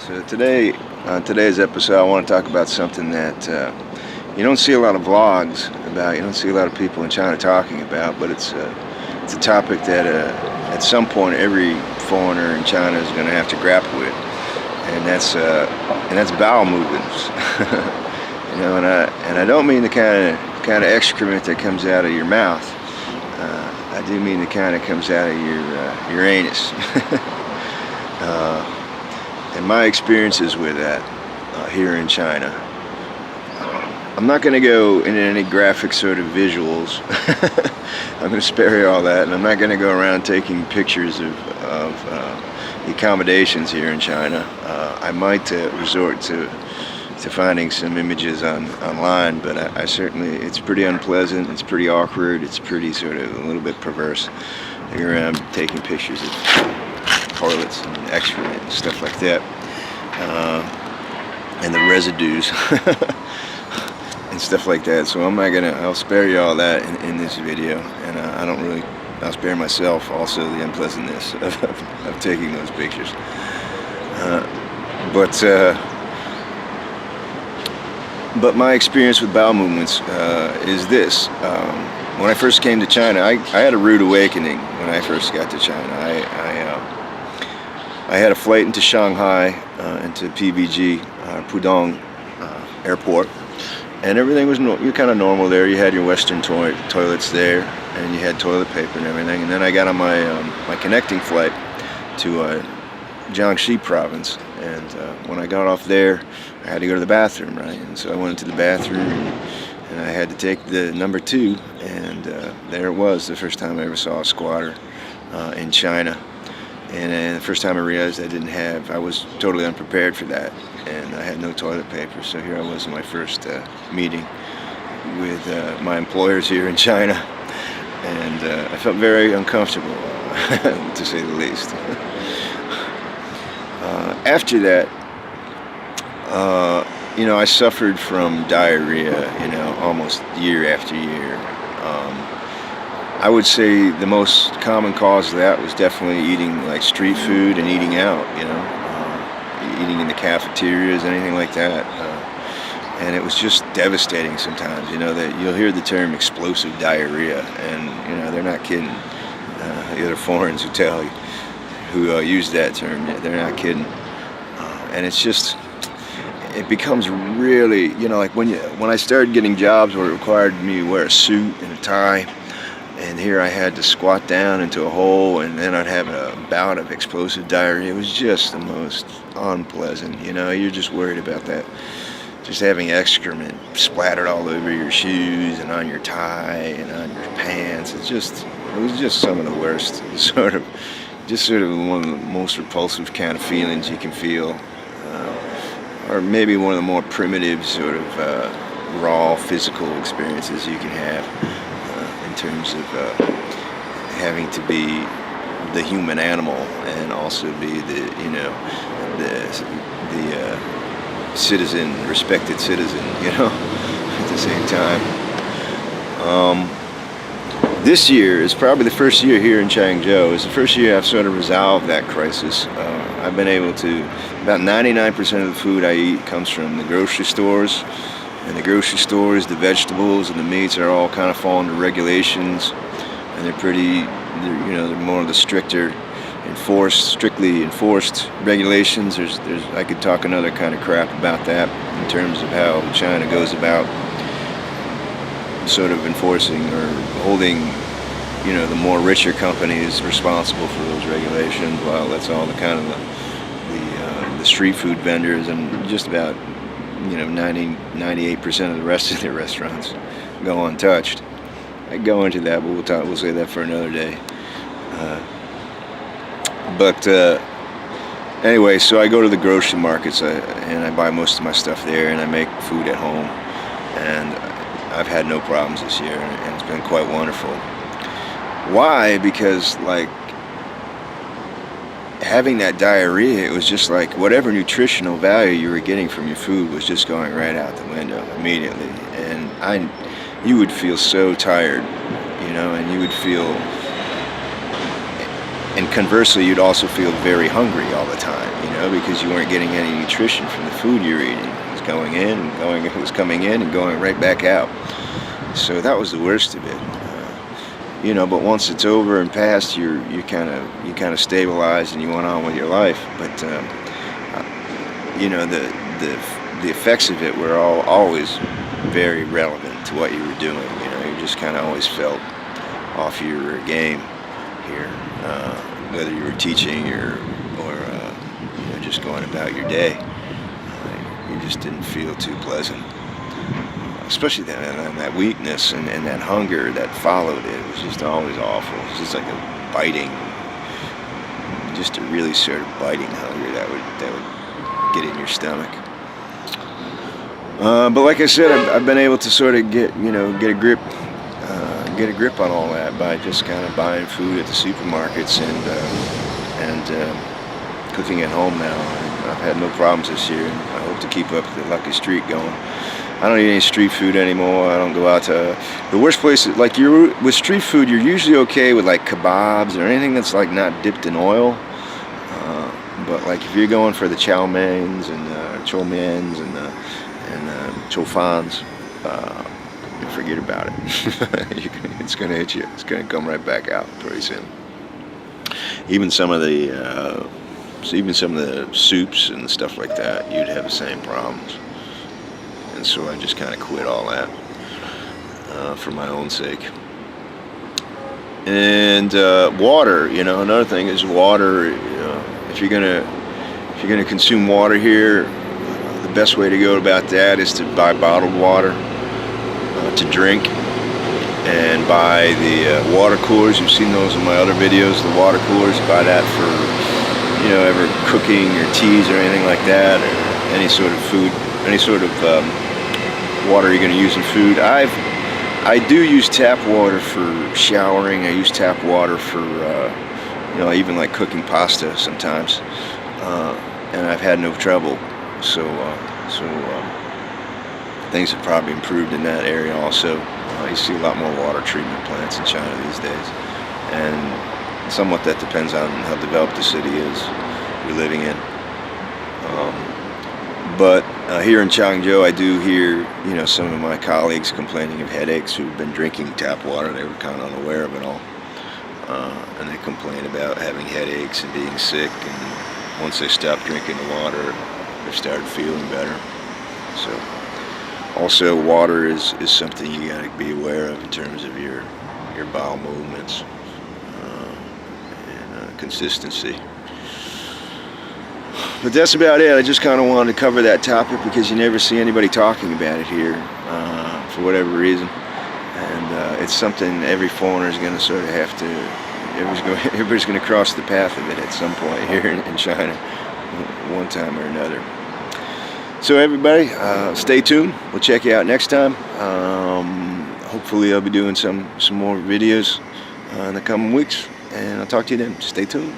So today, on today's episode, I want to talk about something that you don't see a lot of vlogs about. You don't see a lot of people in China talking about, but it's a topic that at some point every foreigner in China is going to have to grapple with, and that's bowel movements. And I don't mean the kind of excrement that comes out of your mouth. I do mean the kind that comes out of your anus. And my experiences with that here in China. I'm not going to go into any graphic sort of visuals. I'm going to spare you all that, and I'm not going to go around taking pictures of the accommodations here in China. I might resort to finding some images online, but I certainly, it's pretty unpleasant, it's pretty awkward, it's pretty sort of a little bit perverse. Here I'm taking pictures of toilets and excrement and stuff like that, and the residues and stuff like that. So I'll spare you all that in this video, and I'll spare myself also the unpleasantness of taking those pictures. But my experience with bowel movements is this. When I first came to China, I had a rude awakening when I first got to China. I had a flight into Shanghai, into PBG, Pudong airport, and everything was kind of normal there. You had your Western toilets there, and you had toilet paper and everything. And then I got on my connecting flight to Jiangxi province, and when I got off there, I had to go to the bathroom, right? And so I went into the bathroom, and I had to take the number 2, and there it was, the first time I ever saw a squatter in China. And the first time I realized I was totally unprepared for that, and I had no toilet paper. So here I was in my first meeting with my employers here in China, and I felt very uncomfortable, to say the least. After that, I suffered from diarrhea, almost year after year. I would say the most common cause of that was definitely eating like street food and eating out, eating in the cafeterias, anything like that. And it was just devastating sometimes, that you'll hear the term explosive diarrhea, and, they're not kidding. The other foreigners who use that term, they're not kidding. And it becomes really, like when I started getting jobs where it required me to wear a suit and a tie, and here I had to squat down into a hole, and then I'd have a bout of explosive diarrhea. It was just the most unpleasant, you're just worried about that, just having excrement splattered all over your shoes and on your tie and on your pants. It was just some of the worst, sort of one of the most repulsive kind of feelings you can feel. Or maybe one of the more primitive sort of raw physical experiences you can have in terms of having to be the human animal and also be the respected citizen, at the same time. This year is probably the first year here in Changzhou. It's the first year I've sort of resolved that crisis. I've been able to, about 99% of the food I eat comes from the grocery stores. And the grocery stores, the vegetables and the meats are all kind of fall under regulations. And they're more of the strictly enforced regulations. I could talk another kind of crap about that in terms of how China goes about sort of enforcing or holding, the more richer companies responsible for those regulations, while that's all the kind of the street food vendors and just about 98% of the rest of their restaurants go untouched. I go into that, but we'll say that for another day. Anyway, so I go to the grocery markets and I buy most of my stuff there, and I make food at home, and I've had no problems this year, and it's been quite wonderful. Why? Because having that diarrhea, it was just like whatever nutritional value you were getting from your food was just going right out the window immediately, and you would feel so tired, and you would feel And conversely, you'd also feel very hungry all the time, because you weren't getting any nutrition from the food you were eating. It was going in and going, it was coming in and going right back out. So that was the worst of it. But once it's over and past, you kind of stabilize and you went on with your life. But the effects of it were always very relevant to what you were doing. You just kind of always felt off your game here, whether you were teaching or just going about your day. You just didn't feel too pleasant. Especially that weakness and that hunger that followed it was just always awful. It was just like a biting, just a really sort of biting hunger that would get in your stomach. But like I said, I've been able to sort of get a grip on all that by just kind of buying food at the supermarkets and cooking at home now. And I've had no problems this year. I hope to keep up the lucky streak going. I don't eat any street food anymore. I don't go out to the worst places. Like with street food, you're usually okay with like kebabs or anything that's like not dipped in oil. But like if you're going for the chow meins and chow meins and chow fans, forget about it. It's gonna hit you. It's gonna come right back out pretty soon. Even some of the soups and stuff like that, you'd have the same problems. And so I just kind of quit all that for my own sake. And water, another thing is water. If you're gonna consume water here, the best way to go about that is to buy bottled water to drink, and buy the water coolers. You've seen those in my other videos. The water coolers, buy that for ever cooking or teas or anything like that, or any sort of food, any sort of water you're going to use in food. I do use tap water for showering. I use tap water for I even like cooking pasta sometimes, and I've had no trouble. So things have probably improved in that area also. You see a lot more water treatment plants in China these days, and somewhat that depends on how developed the city is you're living in. But here in Changzhou, I do hear some of my colleagues complaining of headaches who've been drinking tap water. They were kind of unaware of it all, and they complain about having headaches and being sick. And once they stopped drinking the water, they started feeling better. So. Also, water is something you got to be aware of in terms of your bowel movements and consistency. But that's about it. I just kind of wanted to cover that topic because you never see anybody talking about it here for whatever reason. And it's something every foreigner is going to sort of have to, everybody's going to cross the path of it at some point here in China, one time or another. So everybody, stay tuned. We'll check you out next time. Hopefully I'll be doing some more videos in the coming weeks, and I'll talk to you then. Stay tuned.